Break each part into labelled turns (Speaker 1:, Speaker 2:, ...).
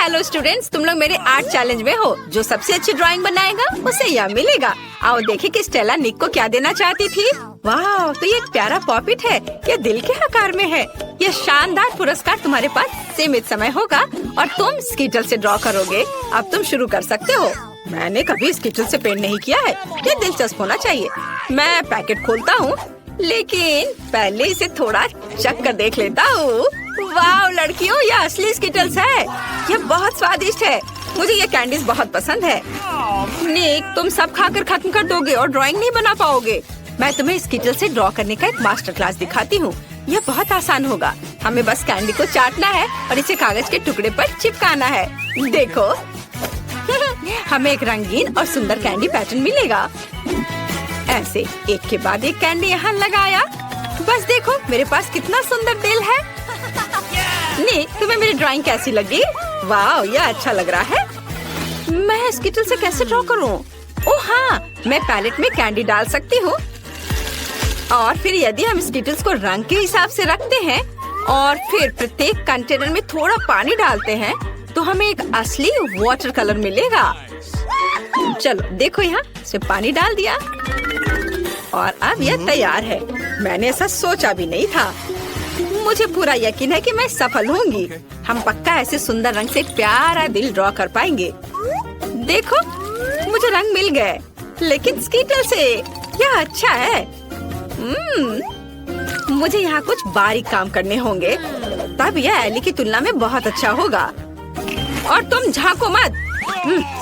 Speaker 1: Hello students, तुम लोग मेरे आर्ट चैलेंज में हो। जो सबसे अच्छी ड्राइंग बनाएगा उसे यह मिलेगा। आओ देखें कि स्टेला निक को क्या देना चाहती थी। वाह, तो ये एक प्यारा पॉपिट है। ये दिल के आकार में है। ये शानदार पुरस्कार तुम्हारे पास सीमित समय होगा और तुम स्कीटल से ड्रॉ करोगे। अब तुम शुरू कर सकते हो। मैंने कभी स्कीटल से पेंट नहीं किया है। ये दिलचस्प होना चाहिए। मैं पैकेट खोलता हूँ, लेकिन पहले इसे थोड़ा चख कर देख लेता हूँ। वाह लड़कियों, ये असली स्कीटल्स है। ये बहुत स्वादिष्ट है। मुझे ये कैंडीज बहुत पसंद है। निक, तुम सब खाकर खत्म कर दोगे और ड्राइंग नहीं बना पाओगे। मैं तुम्हें स्कीटल से ड्रॉ करने का एक मास्टर क्लास दिखाती हूँ। यह बहुत आसान होगा। हमें बस कैंडी को चाटना है और इसे कागज के टुकड़े पर चिपकाना है। देखो हमें एक रंगीन और सुंदर कैंडी पैटर्न मिलेगा। ऐसे एक के बाद एक कैंडी यहाँ लगाया। बस देखो मेरे पास कितना सुंदर दिल है। निक, तुम्हें मेरी ड्राइंग कैसी लगी? वाह, यह अच्छा लग रहा है। मैं स्कीटल से कैसे ड्रॉ करूं? ओह हाँ, मैं पैलेट में कैंडी डाल सकती हूँ। और फिर यदि हम स्कीटल्स को रंग के हिसाब से रखते हैं और फिर प्रत्येक कंटेनर में थोड़ा पानी डालते हैं, तो हमें एक असली वाटर कलर मिलेगा। चलो देखो, यहाँ से पानी डाल दिया और अब यह तैयार है। मैंने ऐसा सोचा भी नहीं था। मुझे पूरा यकीन है कि मैं सफल होंगी। हम पक्का ऐसे सुंदर रंग से एक प्यारा दिल ड्रॉ कर पाएंगे। देखो, मुझे रंग मिल गए, लेकिन स्कीटल से। यह अच्छा है। मुझे यहाँ कुछ बारीक काम करने होंगे, तब यह एली की तुलना में बहुत अच्छा होगा। और तुम झांको मत।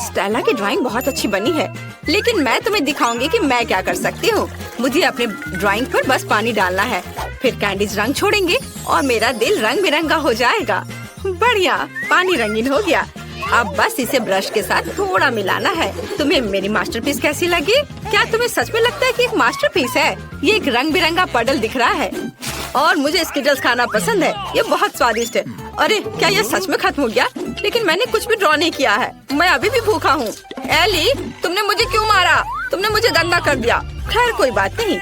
Speaker 1: स्टेला की ड्राइंग बहुत अच्छी बनी है, लेकिन मैं तुम्हें दिखाऊंगी कि मैं क्या कर सकती हूँ। मुझे अपने ड्राइंग पर बस पानी डालना है, फिर कैंडीज रंग छोड़ेंगे और मेरा दिल रंग बिरंगा हो जाएगा। बढ़िया, पानी रंगीन हो गया। अब बस इसे ब्रश के साथ थोड़ा मिलाना है। तुम्हें मेरी मास्टरपीस कैसी लगी? क्या तुम्हें सच में लगता है कि एक मास्टरपीस है? ये एक रंग बिरंगा पडल दिख रहा है और मुझे स्कीटल्स खाना पसंद है। ये बहुत स्वादिष्ट है। अरे क्या ये सच में खत्म हो गया? लेकिन मैंने कुछ भी ड्रॉ नहीं किया है। मैं अभी भी भूखा हूँ। एली, तुमने मुझे क्यों मारा? तुमने मुझे गंदा कर दिया। खैर कोई बात नहीं।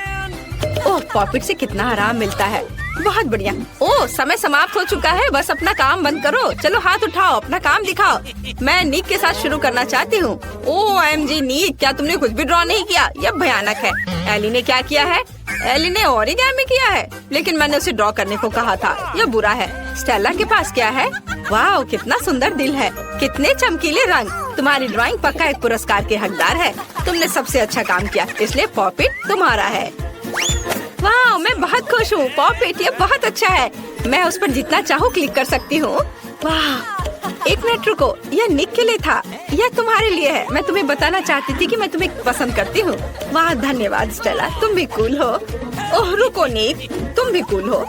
Speaker 1: ओह, पॉपिट से कितना आराम मिलता है। बहुत बढ़िया। ओह, समय समाप्त हो चुका है। बस अपना काम बंद करो। चलो हाथ उठाओ, अपना काम दिखाओ। मैं निक के साथ शुरू करना चाहती हूँ। OMG निक, क्या तुमने कुछ भी ड्रॉ नहीं किया? यह भयानक है। एली ने क्या किया है? एली ने ओरिगामी किया है, लेकिन मैंने उसे ड्रॉ करने को कहा था। यह बुरा है। स्टेला के पास क्या है? वाह, कितना सुंदर दिल है। कितने चमकीले रंग। तुम्हारी ड्राइंग पक्का एक पुरस्कार के हकदार है। तुमने सबसे अच्छा काम किया, इसलिए पॉपिट तुम्हारा है। वाह, मैं बहुत खुश हूँ। पॉपिट ये बहुत अच्छा है। मैं उस पर जितना चाहूँ क्लिक कर सकती हूँ। वाह, एक मिनट रुको, यह निक के लिए था। यह तुम्हारे लिए है। मैं तुम्हें बताना चाहती थी कि मैं तुम्हें पसंद करती हूँ। वाह धन्यवाद स्टेला, तुम भी कूल हो। ओह रुको निक, तुम भी कूल हो।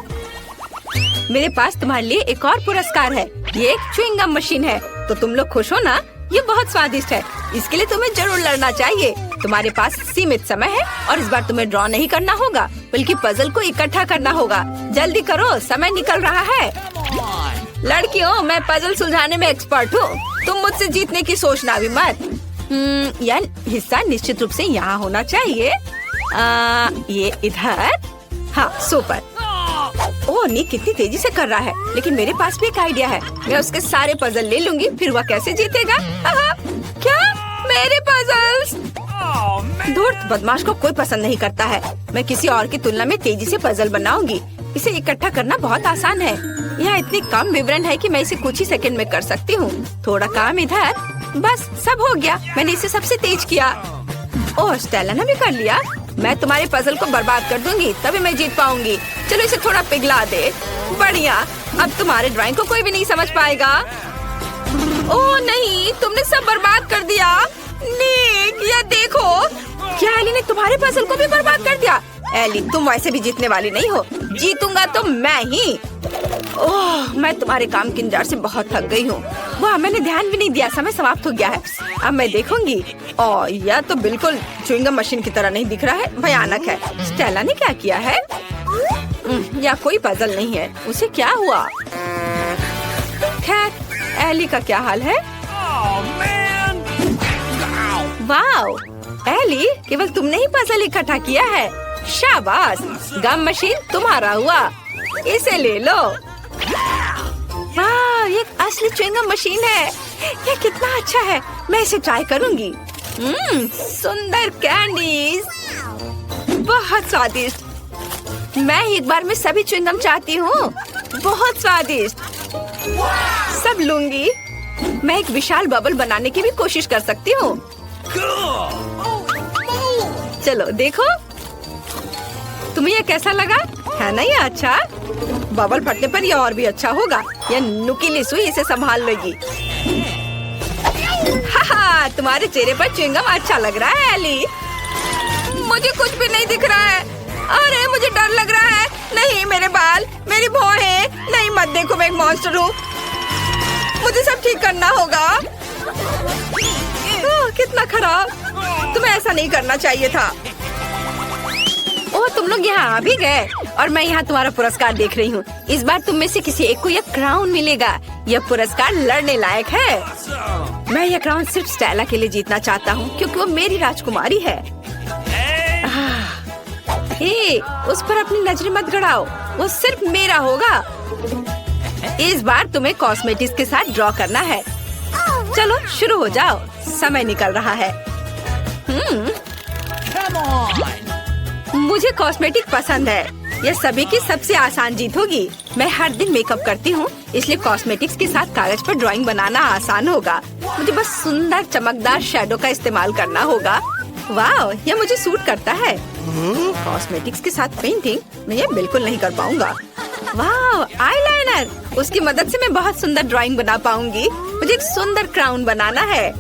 Speaker 1: मेरे पास तुम्हारे लिए एक और पुरस्कार है। ये एक च्युइंगम मशीन है। तो तुम लोग खुश हो ना? ये बहुत स्वादिष्ट है। इसके लिए तुम्हें जरूर लड़ना चाहिए। तुम्हारे पास सीमित समय है और इस बार तुम्हें ड्रॉ नहीं करना होगा, बल्कि पजल को इकट्ठा करना होगा। जल्दी करो, समय निकल रहा है। लड़कियों, मैं पजल सुलझाने में एक्सपर्ट हूँ। तुम मुझसे जीतने की सोचना भी मत। यह हिस्सा निश्चित रूप से यहाँ होना चाहिए। ये इधर। हाँ, सुपर। ओह, निक कितनी तेजी से कर रहा है। लेकिन मेरे पास भी एक आइडिया है। मैं उसके सारे पजल ले लूंगी, फिर वह कैसे जीतेगा? क्या? मेरे पजल्स? धूर्त बदमाश को कोई पसंद नहीं करता है। मैं किसी और की तुलना में तेजी से पजल बनाऊंगी। इसे इकट्ठा करना बहुत आसान है। यहाँ इतनी कम विवरण है कि मैं इसे कुछ ही सेकंड में कर सकती हूँ। थोड़ा काम इधर। बस सब हो गया। मैंने इसे सबसे तेज किया। ओह, स्टेला ने भी कर लिया। मैं तुम्हारे पजल को बर्बाद कर दूंगी, तभी मैं जीत पाऊंगी। चलो इसे थोड़ा पिघला दे। बढ़िया, अब तुम्हारे ड्राइंग को कोई भी नहीं समझ पाएगा। ओह नहीं, तुमने सब बर्बाद कर दिया। निक, ये देखो। क्या एली ने तुम्हारे पजल को भी बर्बाद कर दिया? एली, तुम वैसे भी जीतने वाली नहीं हो। जीतूंगा तो मैं ही। ओह, मैं तुम्हारे काम के इंतजार से बहुत थक गई हूँ। वाह, मैंने ध्यान भी नहीं दिया। समय समाप्त हो गया है। अब मैं देखूंगी। ओह, यह तो बिल्कुल च्युइंगम मशीन की तरह नहीं दिख रहा है। भयानक है। स्टेला ने क्या किया है? या कोई पजल नहीं है। उसे क्या हुआ? खैर, एली का क्या हाल है? वाओ, एली, केवल तुमने ही पजल इकट्ठा किया है। शाबाश, गम मशीन तुम्हारा हुआ। इसे ले लो। वाह, ये एक असली च्युइंगम मशीन है। ये कितना अच्छा है, मैं इसे ट्राई करूंगी। सुंदर कैंडीज, बहुत स्वादिष्ट। मैं एक बार में सभी च्युइंगम चाहती हूँ, बहुत स्वादिष्ट। सब लूंगी। मैं एक विशाल बबल बनाने की भी कोशिश कर सकती हूँ। चलो देखो, तुम्हें ये कैसा लगा? है ना ये अच्छा? बबल फटने पर ये और भी अच्छा होगा। ये नुकीली सुई इसे संभाल लेगी। हाहा, तुम्हारे चेहरे पर च्युइंगम अच्छा लग रहा है एली। मुझे कुछ भी नहीं दिख रहा है। अरे मुझे डर लग रहा है। नहीं, मेरे बाल, मेरी भौहें। नहीं मत देखो, मैं एक मॉन्स्टर हूँ। मुझे सब ठीक करना होगा। कितना खराब, तुम्हें ऐसा नहीं करना चाहिए था। ओह, तुम लोग यहाँ आ भी गए और मैं यहाँ तुम्हारा पुरस्कार देख रही हूँ। इस बार तुम में से किसी एक को यह क्राउन मिलेगा। यह पुरस्कार लड़ने लायक है। मैं यह क्राउन सिर्फ स्टेला के लिए जीतना चाहता हूँ क्योंकि वो मेरी राजकुमारी है। हे, उस पर अपनी नजरें मत गड़ाओ, वो सिर्फ मेरा होगा। इस बार तुम्हें कॉस्मेटिक्स के साथ ड्रॉ करना है। चलो शुरू हो जाओ, समय निकल रहा है। मुझे कॉस्मेटिक पसंद है। यह सभी की सबसे आसान जीत होगी। मैं हर दिन मेकअप करती हूँ, इसलिए कॉस्मेटिक्स के साथ कागज पर ड्राइंग बनाना आसान होगा। मुझे बस सुंदर चमकदार शैडो का इस्तेमाल करना होगा। वाह, यह मुझे सूट करता है। कॉस्मेटिक्स के साथ पेंटिंग मैं ये बिल्कुल नहीं कर पाऊंगा। वाह, आईलाइनर, उसकी मदद से मैं बहुत सुंदर ड्राइंग बना पाऊंगी। मुझे एक सुंदर क्राउन बनाना है।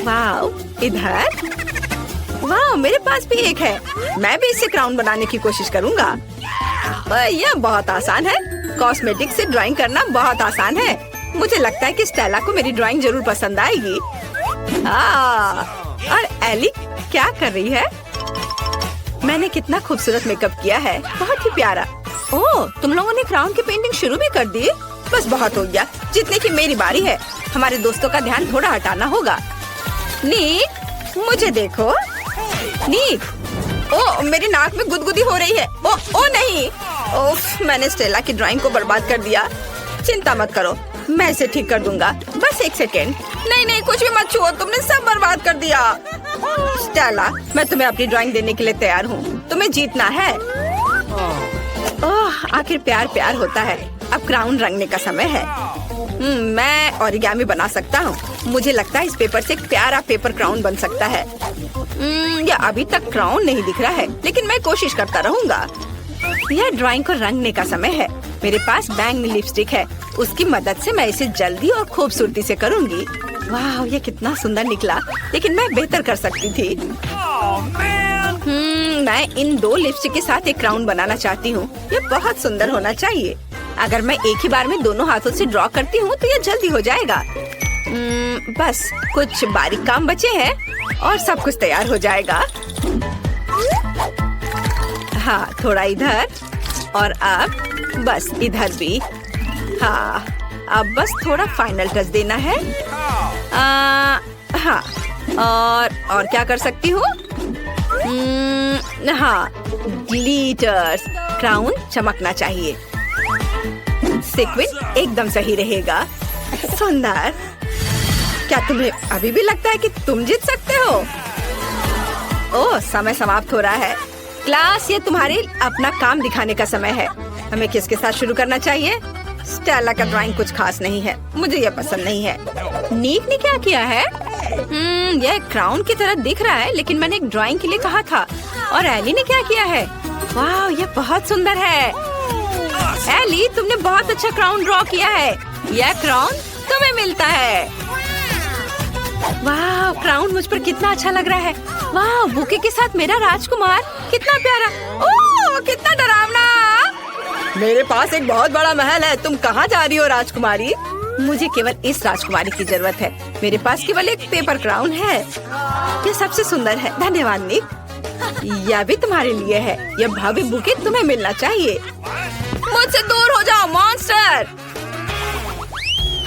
Speaker 1: वाह, इधर, वाह, मेरे पास भी एक है। मैं भी इससे क्राउन बनाने की कोशिश करूंगा। यह बहुत आसान है। कॉस्मेटिक से ड्राइंग करना बहुत आसान है। मुझे लगता है कि स्टेला को मेरी ड्राइंग जरूर पसंद आएगी। और एली क्या कर रही है? मैंने कितना खूबसूरत मेकअप किया है, बहुत ही प्यारा। ओह, तुम लोगों ने क्राउन की पेंटिंग शुरू भी कर दी? बस बहुत हो गया, जितने की मेरी बारी है। हमारे दोस्तों का ध्यान थोड़ा हटाना होगा। नीक, मुझे देखो। नीक, ओह, मेरी नाक में गुदगुदी हो रही है। ओ नहीं, ओफ, मैंने स्टेला की ड्राइंग को बर्बाद कर दिया। चिंता मत करो, मैं इसे ठीक कर दूंगा। बस एक सेकेंड। नहीं, कुछ भी मत छुओ, तुमने सब बर्बाद कर दिया। स्टेला, मैं तुम्हें अपनी ड्राइंग देने के लिए तैयार हूँ। तुम्हें जीतना है। ओह, आखिर प्यार प्यार होता है। अब क्राउन रंगने का समय है। मैं ओरिगामी बना सकता हूँ। मुझे लगता है इस पेपर से एक प्यारा पेपर क्राउन बन सकता है। यह अभी तक क्राउन नहीं दिख रहा है, लेकिन मैं कोशिश करता रहूंगा। यह ड्राइंग को रंगने का समय है। मेरे पास बैंगनी लिपस्टिक है, उसकी मदद से मैं इसे जल्दी और खूबसूरती से करूंगी। वाह, ये कितना सुंदर निकला, लेकिन मैं बेहतर कर सकती थी। मैं इन दो लिपस्टिक के साथ एक क्राउन बनाना चाहती हूँ। ये बहुत सुंदर होना चाहिए। अगर मैं एक ही बार में दोनों हाथों से ड्रॉ करती हूँ तो ये जल्दी हो जाएगा। बस कुछ बारीक काम बचे हैं और सब कुछ तैयार हो जाएगा। हाँ, थोड़ा इधर और अब बस इधर भी। हाँ, अब बस थोड़ा फाइनल टच देना है। हाँ, और क्या कर सकती हूँ? हाँ, ग्लिटर्स। क्राउन चमकना चाहिए। सीक्वेंस एकदम सही रहेगा। सुंदर। क्या तुम्हें अभी भी लगता है कि तुम जीत सकते हो? ओह, समय समाप्त हो रहा है। क्लास, ये तुम्हारे अपना काम दिखाने का समय है। हमें किसके साथ शुरू करना चाहिए? स्टेला का ड्राइंग कुछ खास नहीं है, मुझे ये पसंद नहीं है। नीक ने क्या किया है? यह क्राउन की तरह दिख रहा है, लेकिन मैंने एक ड्राइंग के लिए कहा था। और एली ने क्या किया है? वाह, यह बहुत सुंदर है। एली, तुमने बहुत अच्छा क्राउन ड्रॉ किया है। यह क्राउन तुम्हें मिलता है। वाह, क्राउन मुझ पर कितना अच्छा लग रहा है। वाह, बुके के साथ मेरा राजकुमार, कितना प्यारा। ओह, कितना डरावना। मेरे पास एक बहुत बड़ा महल है। तुम कहाँ जा रही हो राजकुमारी? मुझे केवल इस राजकुमारी की जरूरत है। मेरे पास केवल एक पेपर क्राउन है। ये सबसे सुंदर है। धन्यवाद निक। यह भी तुम्हारे लिए है। यह भव्य बुके तुम्हें मिलना चाहिए। मुझसे दूर हो जाओ मॉन्स्टर।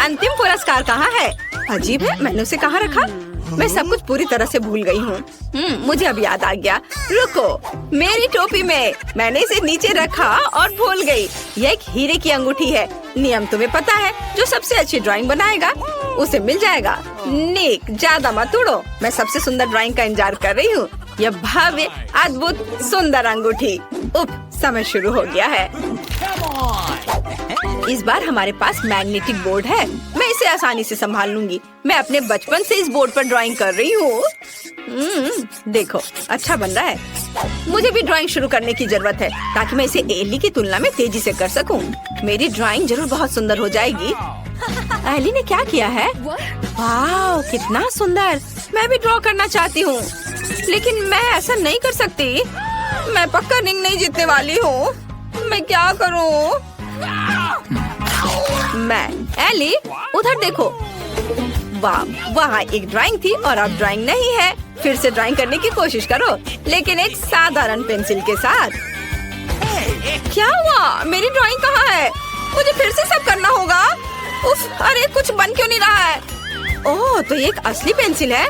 Speaker 1: अंतिम पुरस्कार कहाँ है? अजीब है, मैंने उसे कहाँ रखा? मैं सब कुछ पूरी तरह से भूल गई हूँ। मुझे अब याद आ गया। रुको, मेरी टोपी में मैंने इसे नीचे रखा और भूल गई। यह एक हीरे की अंगूठी है। नियम तुम्हें पता है, जो सबसे अच्छी ड्राइंग बनाएगा उसे मिल जाएगा। निक, ज्यादा मत उड़ो। मैं सबसे सुंदर ड्राइंग का इंतजार कर रही हूँ। यह भव्य, अद्भुत, सुंदर अंगूठी। समय शुरू हो गया है। इस बार हमारे पास मैग्नेटिक बोर्ड है। मैं इसे आसानी से संभाल लूंगी। मैं अपने बचपन से इस बोर्ड पर ड्राइंग कर रही हूँ। देखो, अच्छा बन रहा है। मुझे भी ड्राइंग शुरू करने की जरूरत है ताकि मैं इसे एली की तुलना में तेजी से कर सकूं। मेरी ड्राइंग जरूर बहुत सुंदर हो जाएगी। एली ने क्या किया है? वाह, कितना सुंदर। मैं भी ड्रॉ करना चाहती हूँ, लेकिन मैं ऐसा नहीं कर सकती। मैं पक्का रिंग नहीं जीतने वाली हूँ। मैं क्या करूँ? एली, उधर देखो। वाह, वहाँ एक ड्राइंग थी और अब ड्राइंग नहीं है। फिर से ड्राइंग करने की कोशिश करो, लेकिन एक साधारण पेंसिल के साथ। क्या हुआ? मेरी ड्राइंग कहाँ है? मुझे फिर से सब करना होगा। उफ, अरे कुछ बन क्यों नहीं रहा है? ओह, तो ये एक असली पेंसिल है।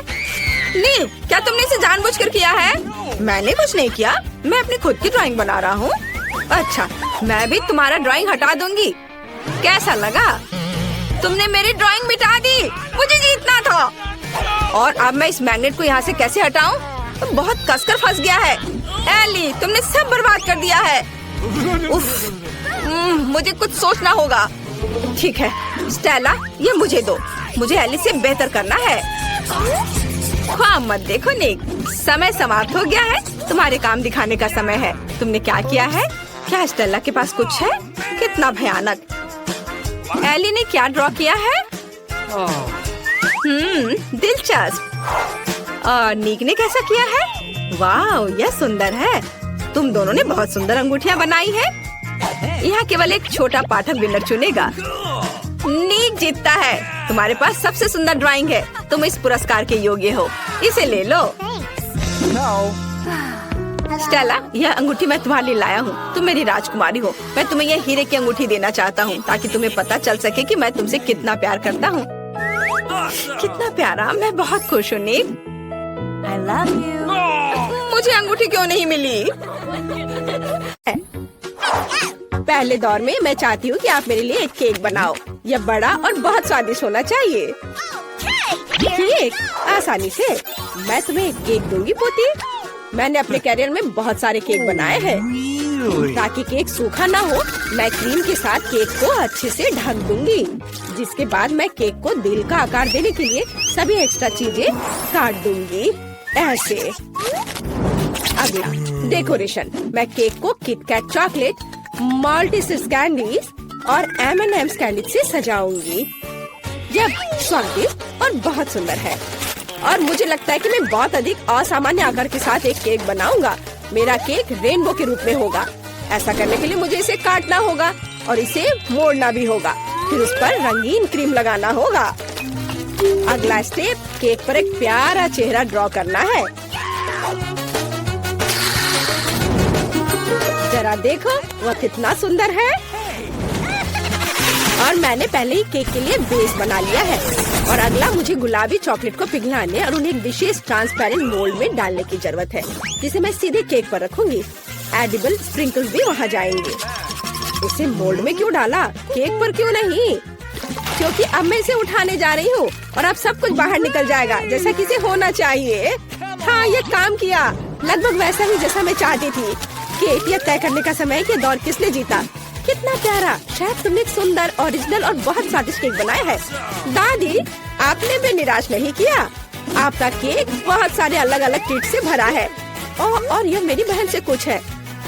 Speaker 1: नहीं, क्या तुमने इसे जानबूझकर किया है? मैंने कुछ नहीं किया। मैं अपनी खुद की ड्राइंग बना रहा हूँ। अच्छा, मैं भी तुम्हारा ड्राइंग हटा दूंगी। कैसा लगा? तुमने मेरी ड्राइंग मिटा दी। मुझे जीतना था। और अब मैं इस मैग्नेट को यहाँ से कैसे हटाऊं? तो बहुत कसकर फंस गया है। एली, तुमने सब बर्बाद कर दिया है। उफ, मुझे कुछ सोचना होगा। ठीक है स्टेला, ये मुझे दो। मुझे एली से बेहतर करना है। ख्वाब मत देखो निक, समय समाप्त हो गया है। तुम्हारे काम दिखाने का समय है। तुमने क्या किया है? क्या स्टेला के पास कुछ है? कितना भयानक। एली ने क्या ड्रॉ किया है? दिलचस्प। और निक ने कैसा किया है? वाह, यह सुंदर है। तुम दोनों ने बहुत सुंदर अंगूठियाँ बनाई है। यहाँ केवल एक छोटा पाठक विनर चुनेगा। निक जीतता है। तुम्हारे पास सबसे सुंदर ड्राइंग है। तुम इस पुरस्कार के योग्य हो। इसे ले लो। स्टेला, यह अंगूठी मैं तुम्हारे लिए लाया हूँ। तुम मेरी राजकुमारी हो। मैं तुम्हें यह हीरे की अंगूठी देना चाहता हूँ ताकि तुम्हें पता चल सके कि मैं तुमसे कितना प्यार करता हूँ। कितना प्यारा। मैं बहुत खुश हूँ निक। I love you। मुझे अंगूठी क्यों नहीं मिली? पहले दौर में मैं चाहती हूँ कि आप मेरे लिए एक केक बनाओ। यह बड़ा और बहुत स्वादिष्ट होना चाहिए। केक आसानी से। मैं तुम्हें एक केक दूंगी पोती। मैंने अपने कैरियर में बहुत सारे केक बनाए हैं। ताकि केक सूखा ना हो, मैं क्रीम के साथ केक को अच्छे से ढक दूंगी। जिसके बाद मैं केक को दिल का आकार देने के लिए सभी एक्स्ट्रा चीजें काट दूंगी। ऐसे। अगला डेकोरेशन। मैं केक को किटकैट चॉकलेट, मल्टीसिस कैंडीज और M&M's कैंडी से सजाऊंगी। जब स्वादिष्ट और बहुत सुंदर है। और मुझे लगता है कि मैं बहुत अधिक असामान्य आकार के साथ एक केक बनाऊंगा। मेरा केक रेनबो के रूप में होगा। ऐसा करने के लिए मुझे इसे काटना होगा और इसे मोड़ना भी होगा। फिर उस पर रंगीन क्रीम लगाना होगा। अगला स्टेप, केक पर एक प्यारा चेहरा ड्रॉ करना है। जरा देखो, वह कितना सुंदर है। और मैंने पहले ही केक के लिए बेस बना लिया है। और अगला मुझे गुलाबी चॉकलेट को पिघलाने और उन्हें एक विशेष ट्रांसपेरेंट मोल्ड में डालने की जरूरत है, जिसे मैं सीधे केक पर रखूंगी। एडिबल स्प्रिंकल्स भी वहाँ जाएंगे। इसे मोल्ड में क्यों डाला? केक पर क्यों नहीं? क्योंकि अब मैं इसे उठाने जा रही हूँ और अब सब कुछ बाहर निकल जाएगा जैसा कि इसे होना चाहिए। हाँ, ये काम किया। लगभग वैसा ही जैसा मैं चाहती थी। केक यह तय करने का समय है कि दौर किसने जीता। कितना प्यारा। शायद तुमने एक सुंदर, ओरिजिनल और बहुत स्वादिष्ट केक बनाया है। दादी, आपने भी निराश नहीं किया। आपका केक बहुत सारे अलग अलग ट्रीट से भरा है। और यह मेरी बहन से कुछ है।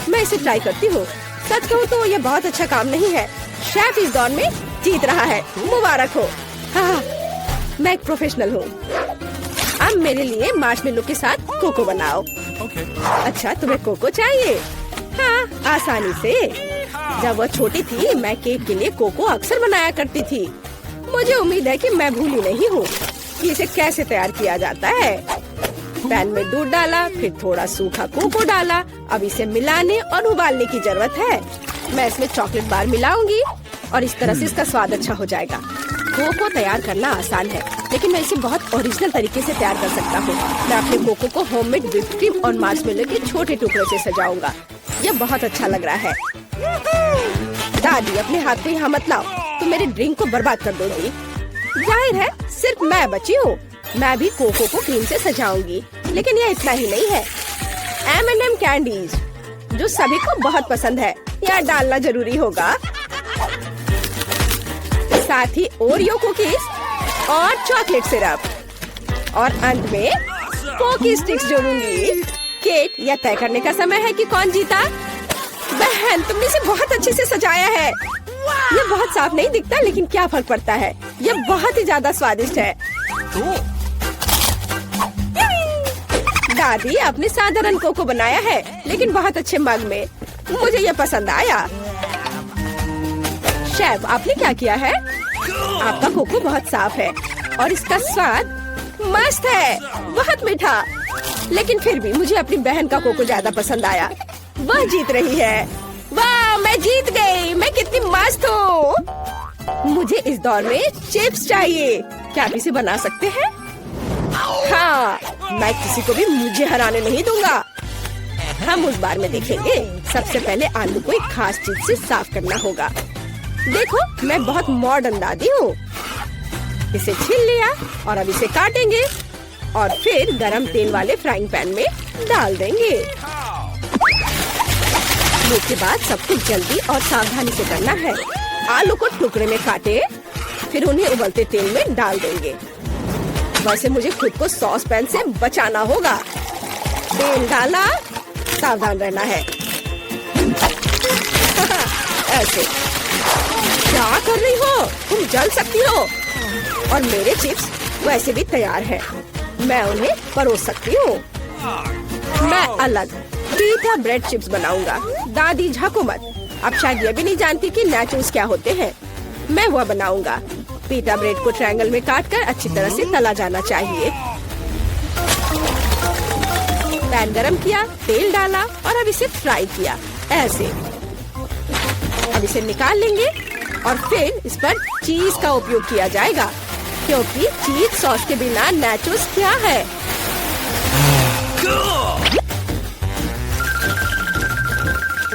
Speaker 1: मैं इसे ट्राई करती हूँ। सच कहूँ तो यह बहुत अच्छा काम नहीं है। शेफ इस दौर में जीत रहा है। मुबारक हो। हाँ, मैं एक प्रोफेशनल हूँ। अब मेरे लिए मार्शमेलो के साथ कोको बनाओ। अच्छा, तुम्हें कोको चाहिए? हाँ, आसानी से। जब वह छोटी थी, मैं केक के लिए कोको अक्सर बनाया करती थी। मुझे उम्मीद है कि मैं भूली नहीं हूँ कि इसे कैसे तैयार किया जाता है। पैन में दूध डाला, फिर थोड़ा सूखा कोको डाला। अब इसे मिलाने और उबालने की जरूरत है। मैं इसमें चॉकलेट बार मिलाऊंगी और इस तरह से इसका स्वाद अच्छा हो जाएगा।
Speaker 2: कोको तैयार करना आसान है, लेकिन मैं इसे बहुत ओरिजिनल तरीके से तैयार कर सकता हूँ। मैं अपने कोको को होममेड व्हिप्ड क्रीम और मार्शमेलो के छोटे टुकड़ों से सजाऊंगा। यह बहुत अच्छा लग रहा है। दादी, अपने हाथ को यहाँ मत लाओ, तुम मेरे ड्रिंक को बर्बाद कर दोगी। जाहिर है सिर्फ मैं बची हूँ। मैं भी कोको को क्रीम से सजाऊंगी, लेकिन यह इतना ही नहीं है। M&M कैंडीज जो सभी को बहुत पसंद है, यह डालना जरूरी होगा। साथ ही ओरियो कुकीज और चॉकलेट सिरप, और अंत में पोकी स्टिक्स जोड़ूंगी। केट, यह तय करने का समय है कि कौन जीता। बहन, तुमने इसे बहुत अच्छे से सजाया है। यह बहुत साफ नहीं दिखता, लेकिन क्या फर्क पड़ता है, यह बहुत ही ज्यादा स्वादिष्ट है। दादी, आपने साधारण कोको बनाया है, लेकिन बहुत अच्छे मग में। मुझे यह पसंद आया। शेफ, आपने क्या किया है? आपका कोको बहुत साफ है और इसका स्वाद मस्त है, बहुत मीठा। लेकिन फिर भी मुझे अपनी बहन का कोको ज्यादा पसंद आया। वह जीत रही है। वाह, मैं जीत गई। मैं कितनी मस्त हूँ। मुझे इस दौर में चिप्स चाहिए। क्या आप इसे बना सकते हैं? हाँ, मैं किसी को भी मुझे हराने नहीं दूंगा। हम उस बार में देखेंगे। सबसे पहले आलू को एक खास चीज से साफ करना होगा। देखो, मैं बहुत मॉडर्न दादी हूँ। इसे छील लिया और अब इसे काटेंगे और फिर गरम तेल वाले फ्राइंग पैन में डाल देंगे। इसके बाद सब कुछ जल्दी और सावधानी से करना है। आलू को टुकड़े में काटे, फिर उन्हें उबलते तेल में डाल देंगे। वैसे मुझे खुद को सॉस पैन से बचाना होगा। तेल डाला, सावधान रहना है। ऐसे क्या कर रही हो? तुम जल सकती हो। और मेरे चिप्स वैसे भी तैयार हैं। मैं उन्हें परोस सकती हूँ। मैं अलग पीटा ब्रेड चिप्स बनाऊंगा। दादी, झाको मत। अब शायद यह भी नहीं जानती कि नाचोस क्या होते हैं। मैं वह बनाऊंगा। पीटा ब्रेड को ट्रायंगल में काटकर अच्छी तरह से तला जाना चाहिए। पैन गरम किया, तेल डाला और अब इसे फ्राई किया। ऐसे अब इसे निकाल लेंगे और फिर इस पर चीज का उपयोग किया जाएगा, क्योंकि चीज सॉस के बिना नाचोस क्या है।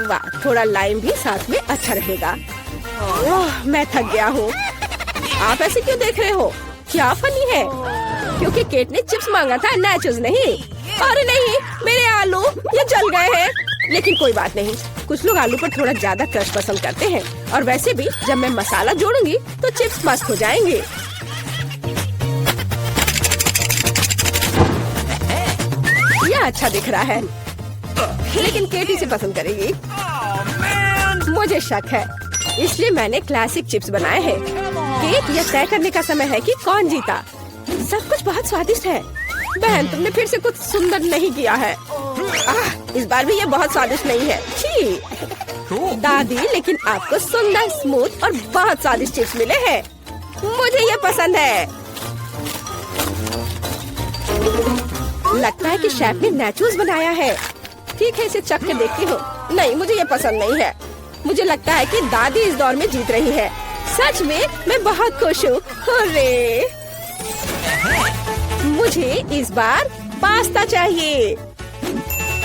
Speaker 2: वाह, थोड़ा लाइम भी साथ में अच्छा रहेगा। ओह, मैं थक गया हूँ। आप ऐसे क्यों देख रहे हो? क्या फनी है? क्योंकि केट ने चिप्स मांगा था, नाचोस नहीं। अरे नहीं, मेरे आलू ये जल गए हैं। लेकिन कोई बात नहीं, कुछ लोग आलू पर थोड़ा ज्यादा क्रश पसंद करते हैं। और वैसे भी जब मैं मसाला जोड़ूंगी तो चिप्स मस्त हो जाएंगे। यह अच्छा दिख रहा है, लेकिन केट इसे पसंद करेगी। मुझे शक है, इसलिए मैंने क्लासिक चिप्स बनाए हैं। केट, यह तय करने का समय है कि कौन जीता। सब कुछ बहुत स्वादिष्ट है। बहन, तुमने फिर से कुछ सुंदर नहीं किया है। इस बार भी ये बहुत स्वादिष्ट नहीं है। छी। दादी, लेकिन आपको सुंदर, स्मूथ और बहुत स्वादिष्ट चिप्स मिले हैं। मुझे ये पसंद है। लगता है कि शेफ ने नाचोस बनाया है। ठीक है, इसे चख के देखती हूँ। नहीं, मुझे ये पसंद नहीं है। मुझे लगता है कि दादी इस दौर में जीत रही है। सच में मैं बहुत खुश हूँ। अरे, मुझे इस बार पास्ता चाहिए।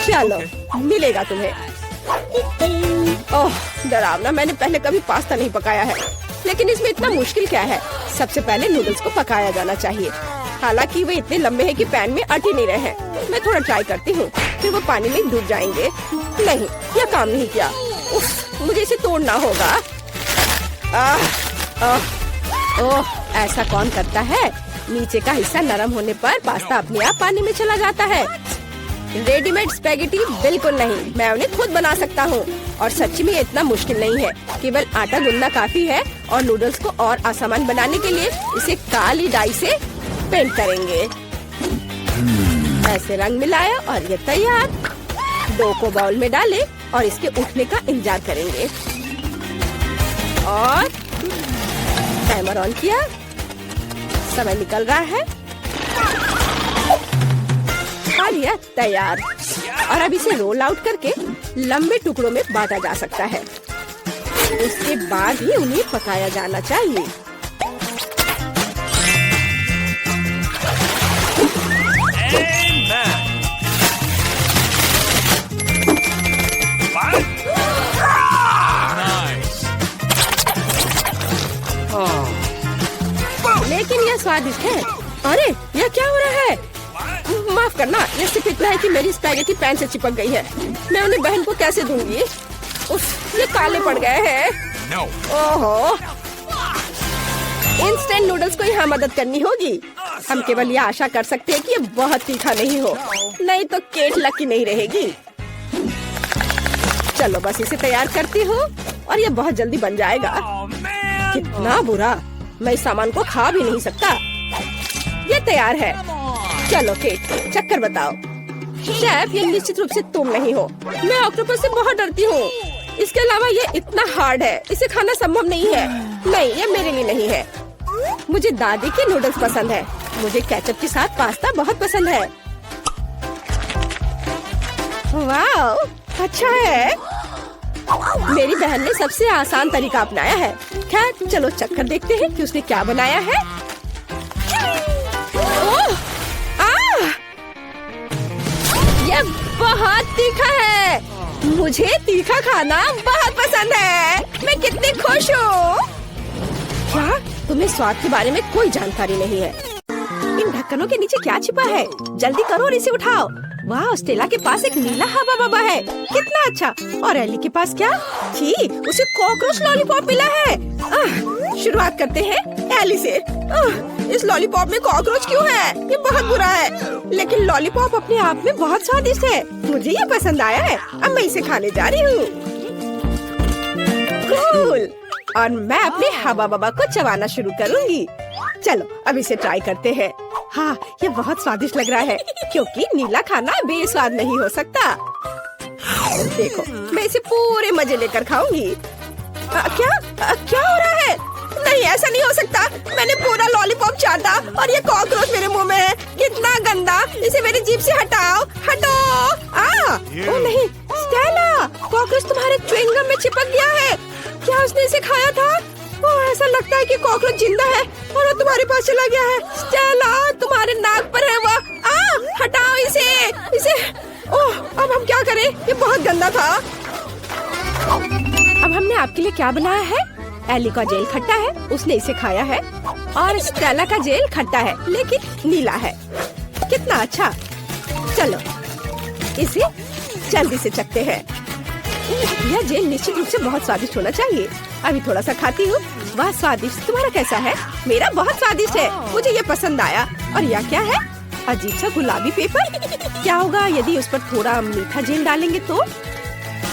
Speaker 2: चलो, मिलेगा तुम्हें। ओह, डरावना। मैंने पहले कभी पास्ता नहीं पकाया है, लेकिन इसमें इतना मुश्किल क्या है? सबसे पहले नूडल्स को पकाया जाना चाहिए। हालांकि वे इतने लंबे हैं कि पैन में अट ही नहीं रहे हैं। मैं थोड़ा ट्राई करती हूँ, फिर वो पानी में डूब जाएंगे। नहीं, यह काम नहीं किया। उफ, मुझे इसे तोड़ना होगा। ओह, ऐसा कौन करता है? नीचे का हिस्सा नरम होने पर पास्ता अपने आप पानी में चला जाता है। रेडीमेड स्पैगेटी बिल्कुल नहीं, मैं उन्हें खुद बना सकता हूँ। और सच्ची में इतना मुश्किल नहीं है। केवल आटा गूंदना काफी है। और नूडल्स को और आसान बनाने के लिए इसे काली डाई से पेंट करेंगे। ऐसे रंग मिलाया और ये तैयार। डो को बाउल में डालें और इसके उठने का इंतजार करेंगे। और टाइमर ऑन किया। समय निकल रहा है। और यह तैयार। और अब इसे रोल आउट करके लंबे टुकड़ों में बांटा जा सकता है। उसके बाद ही उन्हें पकाया जाना चाहिए। लेकिन यह स्वादिष्ट है। अरे यह क्या हो रहा है? माफ करना, यह सिर्फ इतना है कि मेरी स्पैगेटी पैन से चिपक गई है। मैं उन्हें बहन को कैसे दूंगी? उफ, ये काले पड़ गए हैं। ओहो, इंस्टेंट नूडल्स को यहाँ मदद करनी होगी। हम केवल यह आशा कर सकते हैं कि ये बहुत तीखा नहीं हो, नहीं तो केट लकी नहीं रहेगी। चलो बस इसे तैयार करती हूँ और ये बहुत जल्दी बन जाएगा। कितना बुरा, मैं इस सामान को खा भी नहीं सकता। ये तैयार है। चलो केट, चक्कर बताओ। शेफ, ये निश्चित रूप से तुम नहीं हो। मैं ऑक्टोपस से बहुत डरती हूँ। इसके अलावा ये इतना हार्ड है, इसे खाना संभव नहीं है। नहीं, ये मेरे लिए नहीं है। मुझे दादी के नूडल्स पसंद है। मुझे केचप के साथ पास्ता बहुत पसंद है। वाह, अच्छा है। मेरी बहन ने सबसे आसान तरीका अपनाया है। खैर चलो चक्कर देखते हैं कि उसने क्या बनाया है। ओह, यह बहुत तीखा है। मुझे तीखा खाना बहुत पसंद है। मैं कितनी खुश हूँ। क्या तुम्हें स्वाद के बारे में कोई जानकारी नहीं है? इन ढक्कनों के नीचे क्या छिपा है? जल्दी करो और इसे उठाओ। वाह, स्टेला के पास एक नीला हवा बबा है। कितना अच्छा। और एली के पास क्या? छी, उसे कॉकरोच लॉलीपॉप मिला है। शुरुआत करते हैं एली से। इस लॉलीपॉप में कॉकरोच क्यों है? ये बहुत बुरा है। लेकिन लॉलीपॉप अपने आप में बहुत स्वादिष्ट है। मुझे ये पसंद आया है। अब मैं इसे खाने जा रही हूँ। कूल। और मैं अपने हवा बबा को चबाना शुरू करूँगी। चलो अब इसे ट्राई करते हैं। हाँ, ये बहुत स्वादिष्ट लग रहा है, क्योंकि नीला खाना बेस्वाद नहीं हो सकता। देखो, मैं इसे पूरे मजे लेकर खाऊंगी। क्या हो रहा है? नहीं, ऐसा नहीं हो सकता। मैंने पूरा लॉलीपॉप चाटा और ये कॉकरोच मेरे मुंह में है। कितना गंदा। इसे मेरी जीभ से हटाओ, हटो। ओ नहीं, स्टेला, कॉकरोच तुम्हारे च्युइंगम में चिपक गया है। क्या उसने इसे खाया था? ओह, ऐसा लगता है कि कॉकरोच जिंदा है और वो तुम्हारे पास चला गया है। स्टेला, तुम्हारे नाक पर है वो। हटाओ इसे। ओह, अब हम क्या करें? ये बहुत गंदा था। अब हमने आपके लिए क्या बनाया है? एली का जेल खट्टा है, उसने इसे खाया है। और स्टेला का जेल खट्टा है, लेकिन नीला है। कितना अच्छा। चलो इसे जल्दी से चखते हैं। यह जेल निश्चित रूप से बहुत स्वादिष्ट होना चाहिए। अभी थोड़ा सा खाती हूँ। वाह, स्वादिष्ट। तुम्हारा कैसा है? मेरा बहुत स्वादिष्ट है। मुझे ये पसंद आया। और यह क्या है? अजीब सा गुलाबी पेपर। क्या होगा यदि उस पर थोड़ा मीठा जेल डालेंगे तो?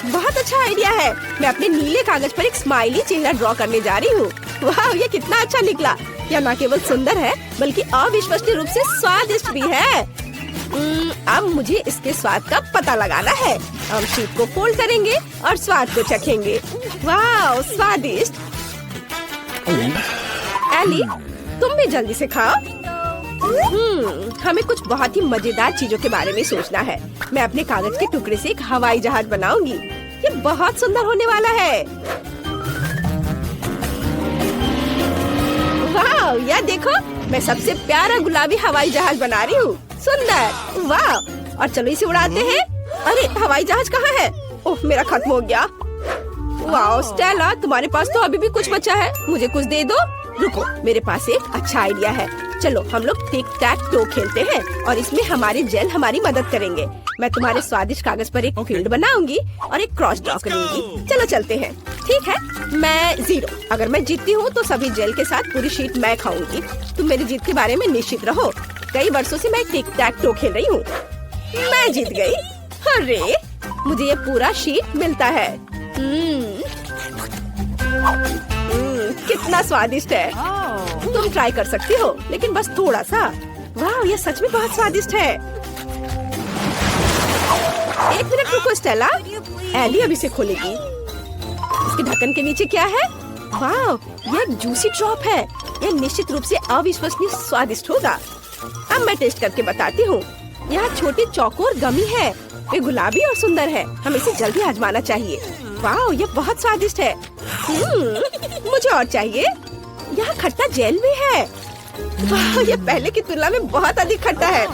Speaker 2: बहुत अच्छा आइडिया है। मैं अपने नीले कागज पर एक स्माइली चेहरा ड्रॉ करने जा रही हूँ। वाह, ये कितना अच्छा निकला। यह न केवल सुंदर है, बल्कि अविश्वसनीय रूप से स्वादिष्ट भी है। अब मुझे इसके स्वाद का पता लगाना है। हम शीट को फोल्ड करेंगे और स्वाद को चखेंगे। वाह, स्वादिष्ट। एली, तुम भी जल्दी से खाओ। हमें कुछ बहुत ही मजेदार चीजों के बारे में सोचना है। मैं अपने कागज के टुकड़े से एक हवाई जहाज बनाऊंगी। ये बहुत सुंदर होने वाला है। वाह, यह देखो, मैं सबसे प्यारा गुलाबी हवाई जहाज बना रही हूँ। सुंदर। वाह, और चलो इसे उड़ाते हैं। अरे, हवाई जहाज कहाँ है? ओह, मेरा खत्म हो गया। वाह स्टेला, तुम्हारे पास तो अभी भी कुछ बचा है। मुझे कुछ दे दो। रुको, मेरे पास एक अच्छा आइडिया है। चलो हम लोग टिक टैक टो खेलते हैं और इसमें हमारे जेल हमारी मदद करेंगे। मैं तुम्हारे स्वादिष्ट कागज पर एक फील्ड बनाऊंगी और एक क्रॉस ड्रॉ करूंगी। चलो चलते हैं। ठीक है, मैं 0। अगर मैं जीतती हूँ तो सभी जेल के साथ पूरी शीट मैं खाऊंगी। तुम मेरी जीत के बारे में निश्चित रहो। कई वर्षों से मैं टिक टैक टो खेल रही हूँ। मैं जीत गई। अरे, मुझे ये पूरा शीट मिलता है। कितना स्वादिष्ट है। तुम ट्राई कर सकती हो, लेकिन बस थोड़ा सा। वाह, ये सच में बहुत स्वादिष्ट है। एक मिनट रुको स्टेला, एली अभी से खोलेगी। इसके ढक्कन के नीचे क्या है? वाह, ये एक जूसी ड्रॉप है। ये निश्चित रूप से अविश्वसनीय स्वादिष्ट होगा। अब मैं टेस्ट करके बताती हूँ। यह छोटी चौकोर गमी है। वे गुलाबी और सुंदर है। हमें इसे जल्दी आजमाना चाहिए। वाह, ये बहुत स्वादिष्ट है। मुझे और चाहिए। यहाँ खट्टा जेल भी है। वाह, ये पहले की तुलना में बहुत अधिक खट्टा है।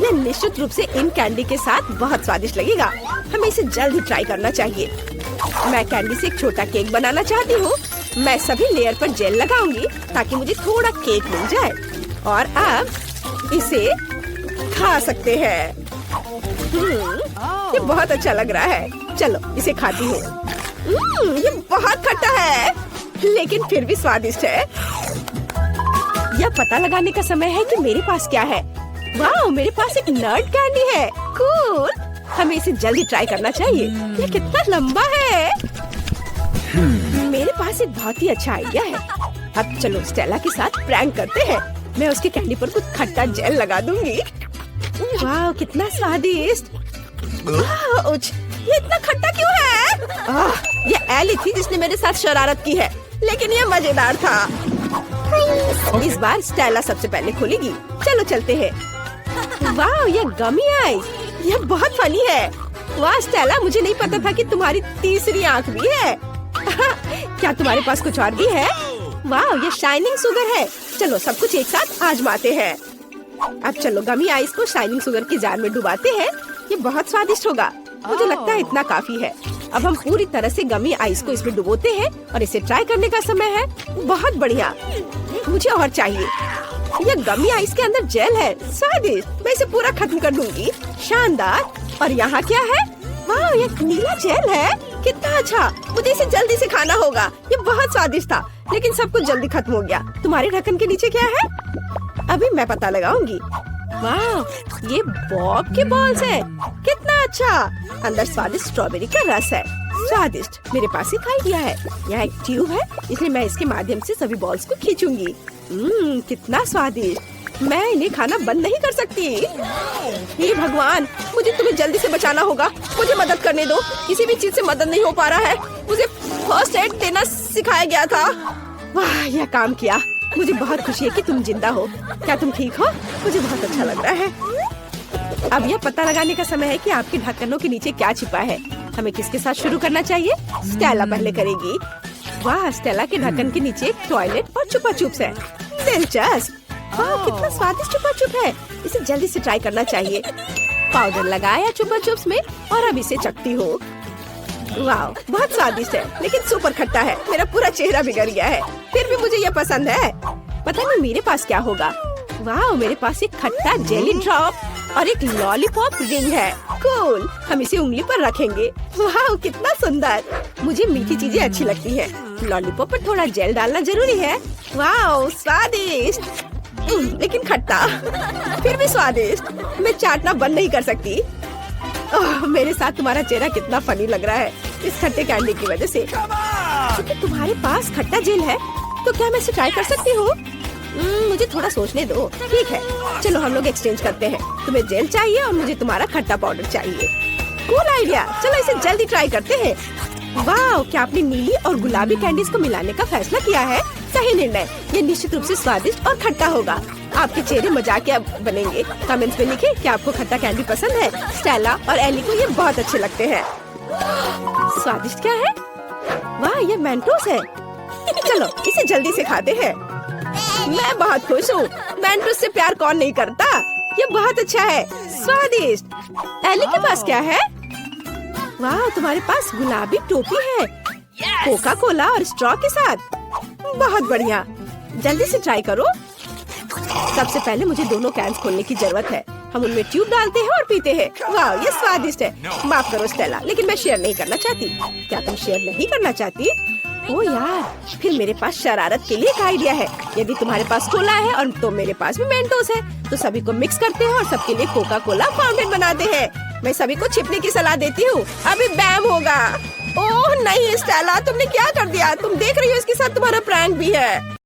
Speaker 2: यह निश्चित रूप से इन कैंडी के साथ बहुत स्वादिष्ट लगेगा। हमें इसे जल्दी ट्राई करना चाहिए। मैं कैंडी से एक छोटा केक बनाना चाहती हूँ। मैं सभी लेयर पर जेल लगाऊंगी ताकि मुझे थोड़ा केक मिल जाए और अब इसे खा सकते हैं। ये बहुत अच्छा लग रहा है। चलो इसे खाती हूँ। ये बहुत खट्टा है लेकिन फिर भी स्वादिष्ट है। यह पता लगाने का समय है कि मेरे पास क्या है। वाह, मेरे पास एक नट कैंडी है। कूल, हमें इसे जल्दी ट्राई करना चाहिए। ये कितना लंबा है। मेरे पास एक बहुत ही अच्छा आइडिया है। अब चलो स्टेला के साथ प्रैंक करते हैं। मैं उसके कैंडी पर कुछ खट्टा जेल लगा दूंगी। वाह, कितना स्वादिष्ट। ये इतना खट्टा क्यों है? ये एली थी जिसने मेरे साथ शरारत की है, लेकिन ये मजेदार था। इस बार स्टेला सबसे पहले खोलेगी। चलो चलते हैं। वाह, ये गमी आइस, यह बहुत फनी है। वाह स्टेला, मुझे नहीं पता था कि तुम्हारी तीसरी आंख भी है। क्या तुम्हारे पास कुछ और भी है? वाह, ये शाइनिंग शुगर है। चलो सब कुछ एक साथ आजमाते हैं। अब चलो गमी आइस को शाइनिंग शुगर के जार में डुबाते हैं। ये बहुत स्वादिष्ट होगा। मुझे लगता है इतना काफी है। अब हम पूरी तरह से गमी आइस को इसमें डुबोते हैं और इसे ट्राई करने का समय है। बहुत बढ़िया, मुझे और चाहिए। ये गमी आइस के अंदर जेल है, स्वादिष्ट। मैं इसे पूरा खत्म कर दूंगी। शानदार। और यहाँ क्या है? वाह, ये नीला जेल है। कितना अच्छा, मुझे इसे जल्दी से खाना होगा। ये बहुत स्वादिष्ट था, लेकिन सब कुछ जल्दी खत्म हो गया। तुम्हारे ढक्कन के नीचे क्या है? अभी मैं पता लगाऊंगी। वाह, ये बॉब के बॉल्स है। कितना अच्छा। अंदर स्वादिष्ट स्ट्रॉबेरी का रस है। स्वादिष्ट। मेरे पास एक आइडिया है। यहाँ एक ट्यूब है, इसलिए मैं इसके माध्यम से सभी बॉल्स को खींचूंगी। कितना स्वादिष्ट। मैं इन्हें खाना बंद नहीं कर सकती। हे भगवान, मुझे तुम्हें जल्दी से बचाना होगा। मुझे मदद करने दो। किसी भी चीज से मदद नहीं हो पा रहा है। मुझे फर्स्ट एड देना सिखाया गया था। वाह, यह काम किया। मुझे बहुत खुशी है कि तुम जिंदा हो। क्या तुम ठीक हो? मुझे बहुत अच्छा लग रहा है। अब यह पता लगाने का समय है कि आपके ढक्कनों के नीचे क्या छिपा है। हमें किसके साथ शुरू करना चाहिए? स्टेला पहले करेगी। वाह, स्टेला के ढक्कन के नीचे एक टॉयलेट और चुपा चुप्स है। दिलचस्प। वाह, कितना स्वादिष्ट चुपा चुप है। इसे जल्दी से ट्राई करना चाहिए। पाउडर लगाया चुपा चुप्स में और अब इसे चखती हूँ। वाह, बहुत स्वादिष्ट है, लेकिन सुपर खट्टा है। मेरा पूरा चेहरा बिगड़ गया है। फिर भी मुझे ये पसंद है। पता नहीं मेरे पास क्या होगा। वाह, मेरे पास एक खट्टा जेली ड्रॉप और एक लॉलीपॉप रिंग है। कूल, हम इसे उंगली पर रखेंगे। वाह, कितना सुंदर। मुझे मीठी चीजें अच्छी लगती है। लॉलीपॉप पर थोड़ा जेल डालना जरूरी है। वाह, स्वादिष्ट, लेकिन खट्टा, फिर भी स्वादिष्ट। मैं चाटना बंद नहीं कर सकती। मेरे साथ तुम्हारा चेहरा कितना फनी लग रहा है इस खट्टे कैंडी की वजह से। क्योंकि तुम्हारे पास खट्टा जेल है, तो क्या मैं इसे ट्राई कर सकती हूँ? मुझे थोड़ा सोचने दो। ठीक है, चलो हम लोग एक्सचेंज करते हैं। तुम्हें जेल चाहिए और मुझे तुम्हारा खट्टा पाउडर चाहिए। Cool idea. चलो इसे जल्दी ट्राई करते हैं। वाह, क्या आपने नीली और गुलाबी कैंडीज को मिलाने का फैसला किया है? सही निर्णय। ये निश्चित रूप से स्वादिष्ट और खट्टा होगा। आपके चेहरे मजाकिया बनेंगे। कमेंट्स में लिखें कि आपको खट्टा कैंडी पसंद है। स्टेला और एली को ये बहुत अच्छे लगते हैं। स्वादिष्ट क्या है? वाह, ये मेंटोस है। चलो इसे जल्दी से खाते हैं। मैं बहुत खुश हूँ। मेंटोस से प्यार कौन नहीं करता? ये बहुत अच्छा है, स्वादिष्ट। एली के पास क्या है? वाह, तुम्हारे पास गुलाबी टोपी है, कोका कोला और स्ट्रॉ के साथ। बहुत बढ़िया, जल्दी से ट्राई करो। सबसे पहले मुझे दोनों कैंस खोलने की जरूरत है। हम उनमें ट्यूब डालते हैं और पीते हैं। वाह, ये स्वादिष्ट है। माफ करो स्टेला, लेकिन मैं शेयर नहीं करना चाहती। क्या तुम शेयर नहीं करना चाहती? ओ यार, फिर मेरे पास शरारत के लिए एक आइडिया है। यदि तुम्हारे पास कोला है और तो मेरे पास भी मेंटोस है, तो सभी को मिक्स करते हैं और सबके लिए कोका कोला फाउंटेन बनाते हैं। मैं सभी को छिपने की सलाह देती हूँ। अभी बैम होगा। ओह नहीं स्टेला, तुमने क्या कर दिया? तुम देख रही हो इसके साथ तुम्हारा प्रैंक भी है।